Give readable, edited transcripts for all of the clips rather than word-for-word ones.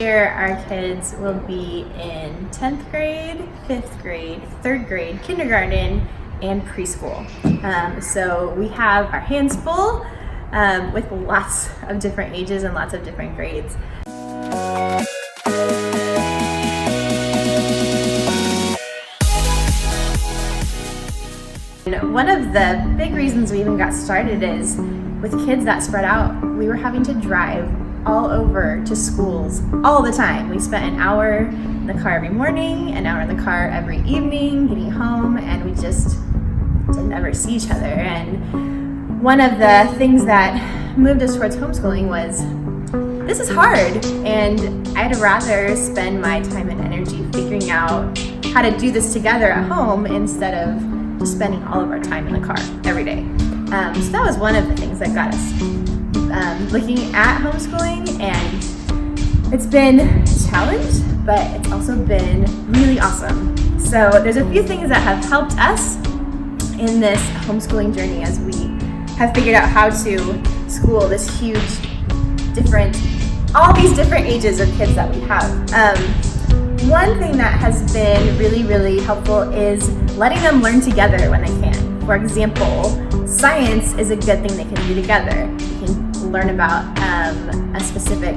Here, our kids will be in 10th grade, 5th grade, 3rd grade, kindergarten, and preschool. So we have our hands full with lots of different ages and lots of different grades. One of the big reasons we even got started is with kids that spread out, we were having to drive all over to schools all the time. We spent an hour in the car every morning, an hour in the car every evening, getting home, and we just didn't ever see each other. And one of the things that moved us towards homeschooling was, this is hard, and I'd rather spend my time and energy figuring out how to do this together at home instead of just spending all of our time in the car every day. So that was one of the things that got us looking at homeschooling, and it's been a challenge, but it's also been really awesome. So there's a few things that have helped us in this homeschooling journey as we have figured out how to school this huge, all these different ages of kids that we have. One thing that has been really, really helpful is letting them learn together when they can. For example, science is a good thing they can do together. We can learn about a specific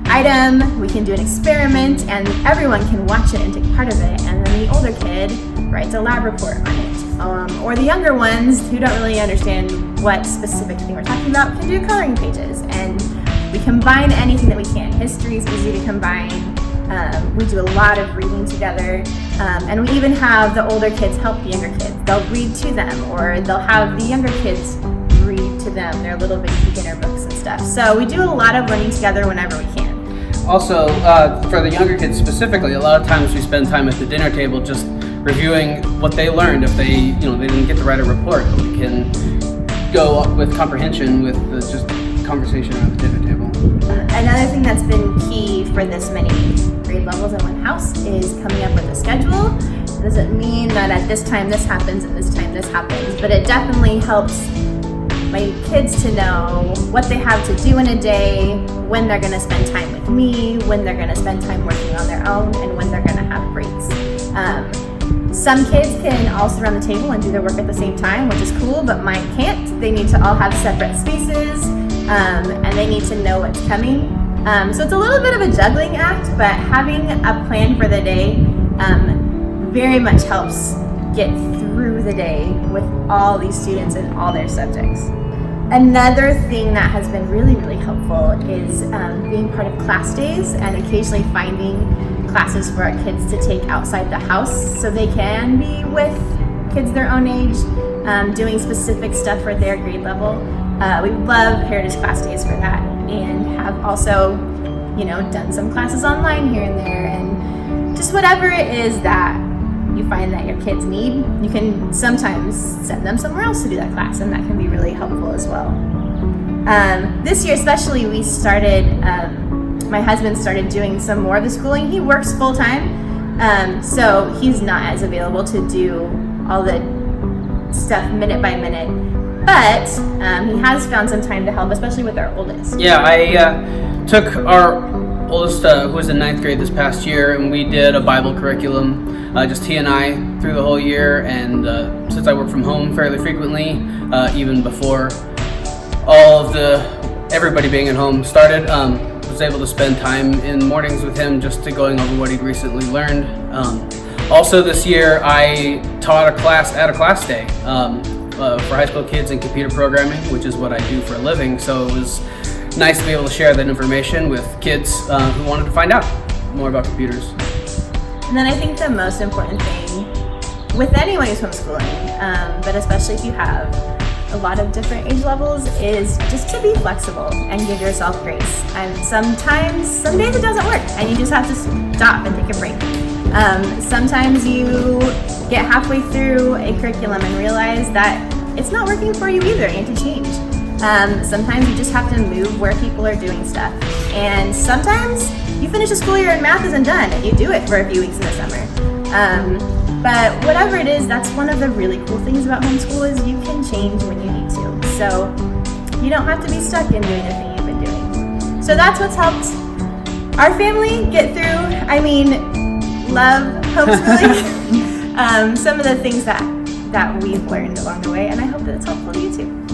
item, we can do an experiment, and everyone can watch it and take part of it, and then the older kid writes a lab report on it. Or the younger ones who don't really understand what specific thing we're talking about can do coloring pages, and we combine anything that we can. History is easy to combine. We do a lot of reading together, and we even have the older kids help the younger kids. They'll read to them, or they'll have the younger kids read to them their little bit beginner books and stuff. So we do a lot of learning together whenever we can. Also, for the younger kids specifically, a lot of times we spend time at the dinner table just reviewing what they learned. If they didn't get to write a report, we can go up with comprehension with just conversation around the dinner table. Another thing that's been key for this many grade levels in one house is coming up with a schedule. It doesn't mean that at this time this happens and this time this happens, but it definitely helps my kids to know what they have to do in a day, when they're going to spend time with me, when they're going to spend time working on their own, and when they're going to have breaks. Some kids can all sit around the table and do their work at the same time, which is cool, but mine can't. They need to all have separate spaces, and they need to know what's coming. So it's a little bit of a juggling act, but having a plan for the day very much helps get through the day with all these students and all their subjects. Another thing that has been really, really helpful is being part of class days and occasionally finding classes for our kids to take outside the house so they can be with kids their own age, doing specific stuff for their grade level. We love Heritage Class Days for that, and have also, done some classes online here and there, and just whatever it is that you find that your kids need, you can sometimes send them somewhere else to do that class, and that can be really helpful as well. This year especially, we started, my husband started doing some more of the schooling. He works full time, so he's not as available to do all the stuff minute by minute, but he has found some time to help, especially with our oldest. Yeah, I took our oldest, who was in 9th grade this past year, and we did a Bible curriculum, just he and I, through the whole year. And since I work from home fairly frequently, even before all of everybody being at home started, was able to spend time in mornings with him just to going over what he'd recently learned. Also this year, I taught a class at a class day for high school kids in computer programming, which is what I do for a living. So it was nice to be able to share that information with kids who wanted to find out more about computers. And then I think the most important thing with anyone who's homeschooling, but especially if you have a lot of different age levels, is just to be flexible and give yourself grace. And some days it doesn't work and you just have to stop and take a break. Sometimes you get halfway through a curriculum and realize that it's not working for you either, you have to change. Sometimes you just have to move where people are doing stuff. And sometimes you finish a school year and math isn't done and you do it for a few weeks in the summer. But whatever it is, that's one of the really cool things about homeschool is you can change when you need to. So you don't have to be stuck in doing the thing you've been doing. So that's what's helped our family get through. I mean, love homeschooling. Some of the things that we've learned along the way, and I hope that it's helpful to you too.